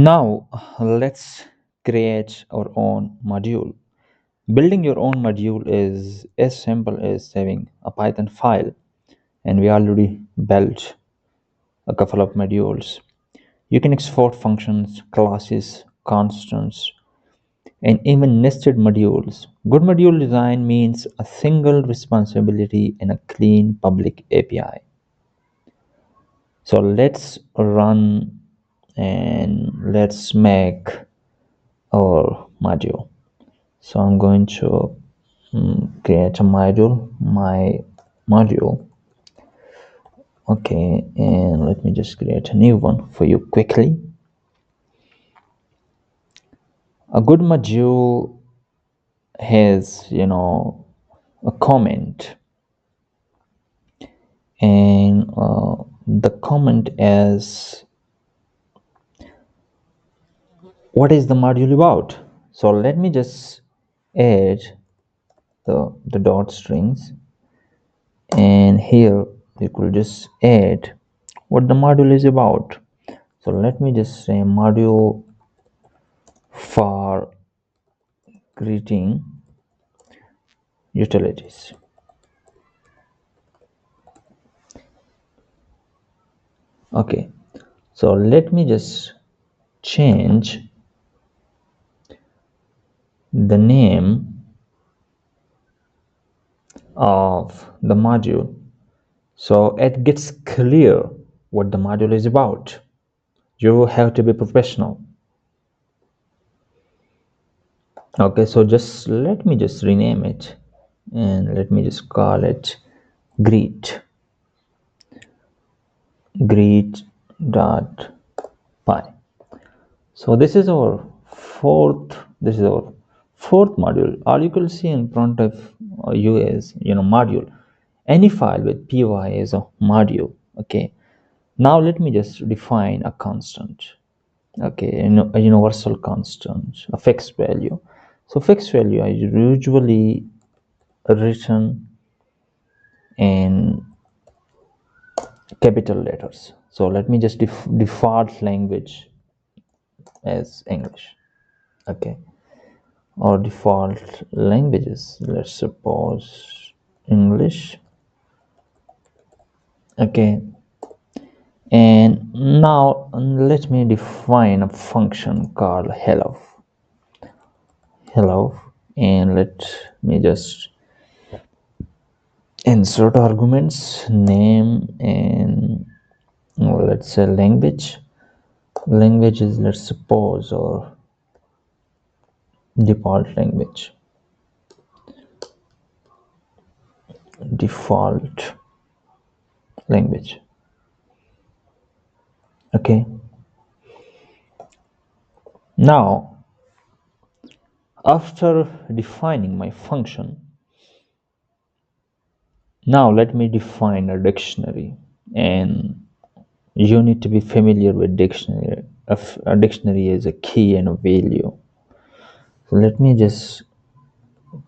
Now let's create our own module. Building your own module is as simple as saving a Python file, and we already built a couple of modules. You can export functions, classes, constants, and even nested modules. Good module design means a single responsibility and a clean public API. So let's run and let's make our module. So I'm going to create a module, my module. Okay, and let me just create a new one for you quickly. A good module has, a comment, and the comment is what is the module about. So let me just add the dot strings, and here you could just add what the module is about. So let me just say module for creating utilities. Okay, so let me just change the name of the module so it gets clear what the module is about. You have to be professional. Okay, so just let me just rename it, and let me just call it greet.py. So this is our fourth module. All you can see in front of you is module. Any file with py is a module. Okay, now let me just define a constant. Okay, a universal constant, a fixed value. So fixed value is usually written in capital letters. So let me just default language as English. Okay, or default languages, let's suppose English. Okay, and now let me define a function called hello, and let me just insert arguments, name, and let's say language is, let's suppose, or default language. Okay, now after defining my function, now let me define a dictionary, and you need to be familiar with dictionary. A dictionary is a key and a value. So let me just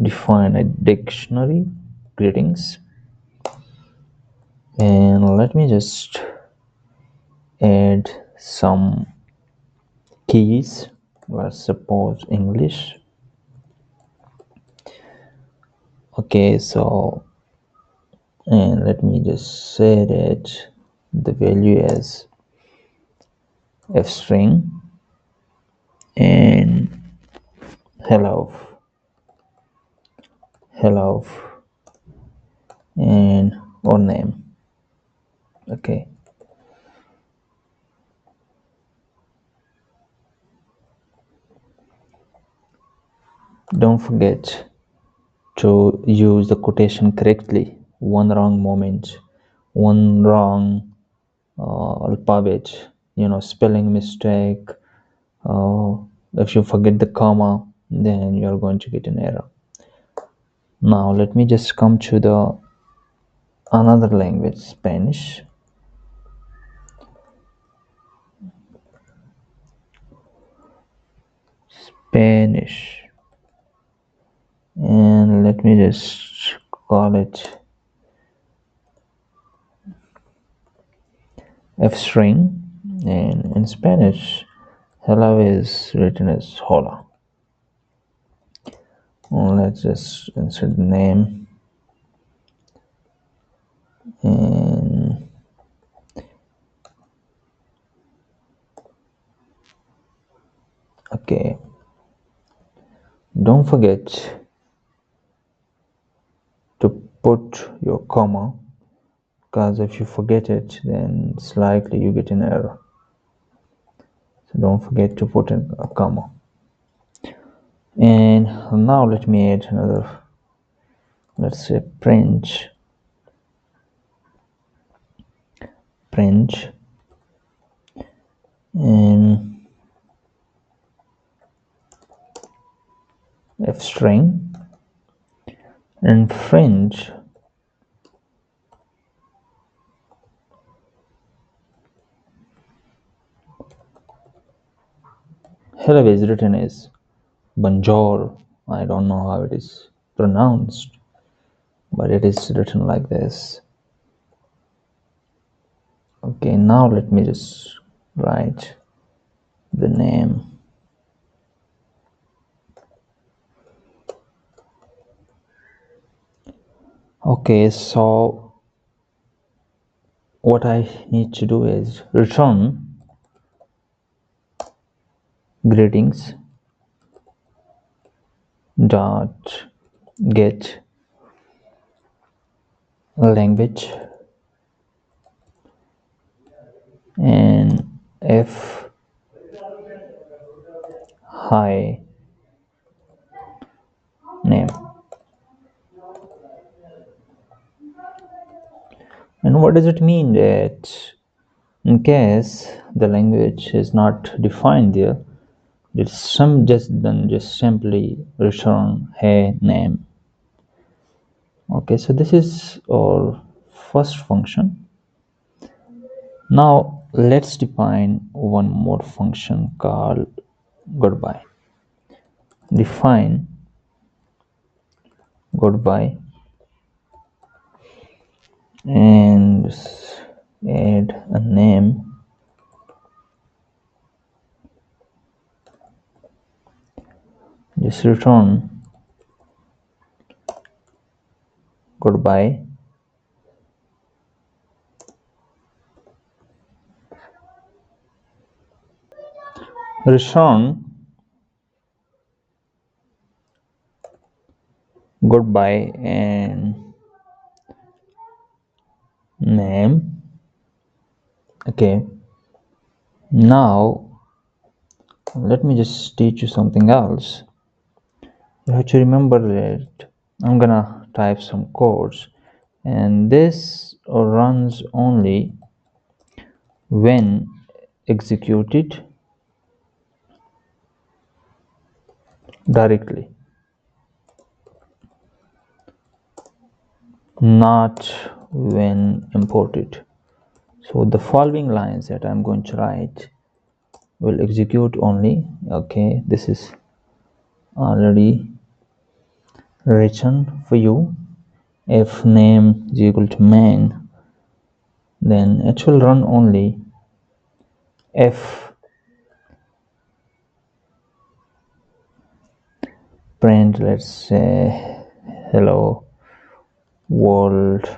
define a dictionary. Greetings, and let me just add some keys. Let's suppose English. Okay, so, and let me just say that the value is f string and hello and or name. Okay, don't forget to use the quotation correctly. One wrong moment, one wrong alphabet, spelling mistake, if you forget the comma, then you're going to get an error. Now let me just come to the another language, Spanish. And let me just call it f string, and in Spanish Hello is written as hola. Let's just insert the name and okay. Don't forget to put your comma, because if you forget it, then it's likely you get an error. So don't forget to put in a comma. And now let me add another, let's say French, and f string, and French. Hello is written as bonjour. I don't know how it is pronounced, but it is written like this. Okay, now let me just write the name. Okay, so what I need to do is return greetings dot get language and f hi name. And what does it mean that in case the language is not defined there, it's just simply return hey name. Okay, so this is our first function. Now let's define one more function called goodbye. Define goodbye and add a name. Just return goodbye. Return goodbye and name. Okay, now let me just teach you something else. You have to remember that I'm gonna type some codes, and this runs only when executed directly, not when imported. So the following lines that I'm going to write will execute only. Okay, this is already written for you. If name is equal to main, then it will run only f print, let's say hello world,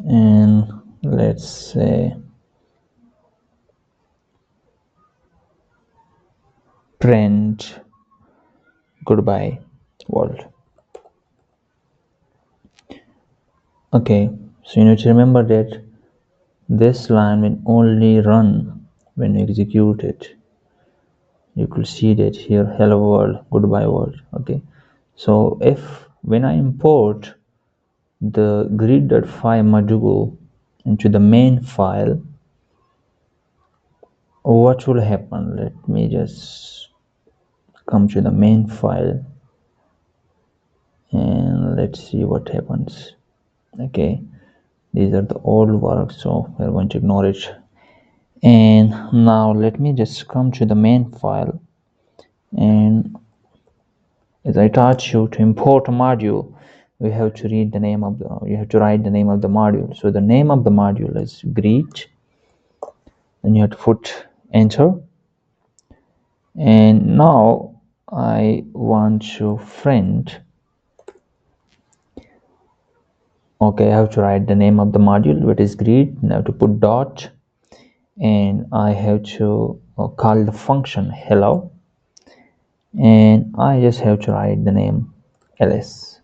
and let's say print goodbye world. Okay, so you need to remember that this line will only run when you execute it. You could see that here hello world, goodbye world. Okay, so if when I import the grid.py module into the main file, what will happen? Let me just come to the main file and let's see what happens. Okay, these are the old works, so we're going to ignore it. And now let me just come to the main file, and as I taught you to import a module, we have to read the name of the you have to write the name of the module. So the name of the module is greet, and you have to put enter. And now I want to friend. Okay, I have to write the name of the module, which is greet. I have to put dot, and I have to call the function hello, and I just have to write the name ls.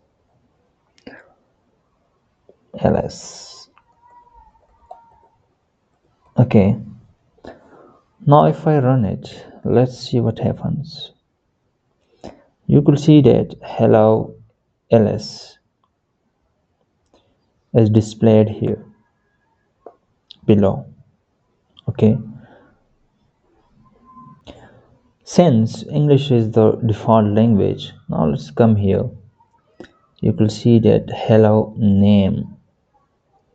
Okay, now if I run it, let's see what happens. You could see that hello ls is displayed here below. Okay, since English is the default language, now let's come here. You could see that hello name.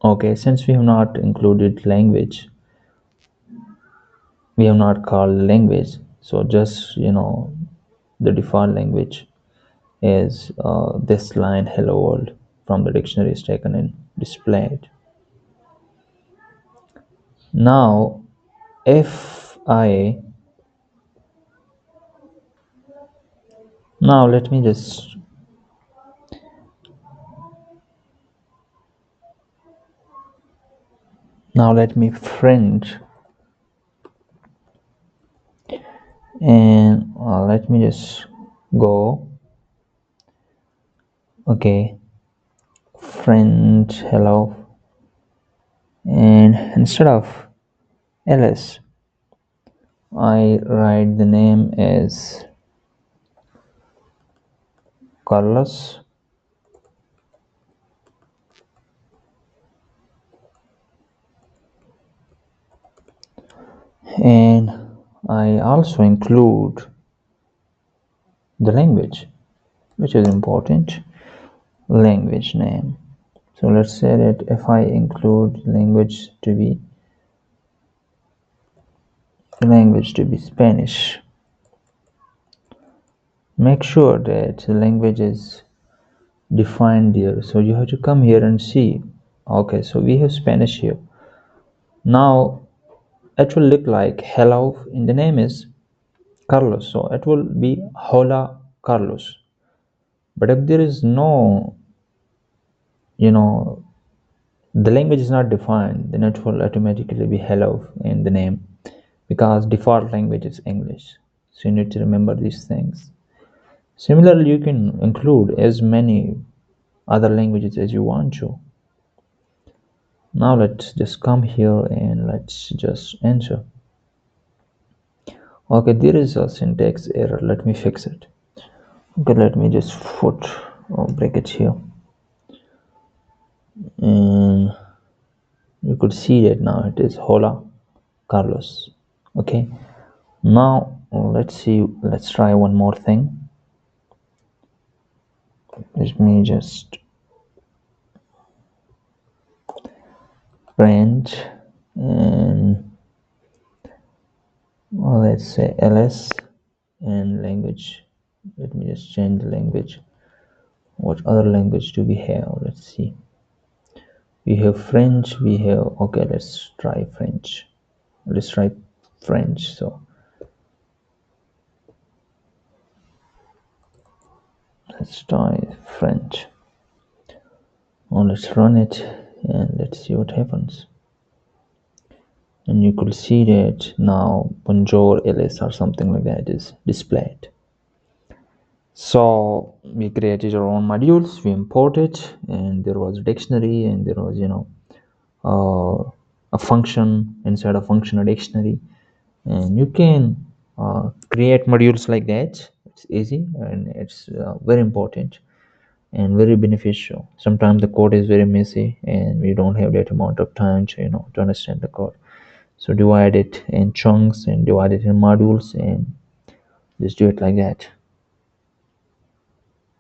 Okay, since we have not included language, we have not called language, so just the default language is this line hello world from the dictionary is taken and displayed. Now if I now let me just now let me print, and let me just go. Okay, friend hello, and instead of ls I write the name as Carlos, and I also include the language, which is important, language name. So let's say that if I include language to be Spanish, make sure that the language is defined here. So you have to come here and see. Okay, so we have Spanish here. Now it will look like hello in the name is Carlos, so it will be hola Carlos. But if there is no, you know, the language is not defined, then it will automatically be hello in the name, because default language is English. So you need to remember these things. Similarly, you can include as many other languages as you want to. Now let's just come here and let's just enter. Okay, there is a syntax error. Let me fix it. Okay, let me just put brackets here, and you could see that now it is hola Carlos. Okay, now let's see, let's try one more thing. Let me just print, and let's say ls, and language, let me just change the language. What other language do we have? Let's see, we have French, we have, okay, let's try French. Let's try French. So let's try French. Now let's run it and let's see what happens. And you could see that now bonjour ls or something like that is displayed. So we created our own modules, we imported, and there was a dictionary, and there was a function inside a function, a dictionary, and you can create modules like that. It's easy, and it's very important and very beneficial. Sometimes the code is very messy and we don't have that amount of time to to understand the code. So divide it in chunks and divide it in modules and just do it like that.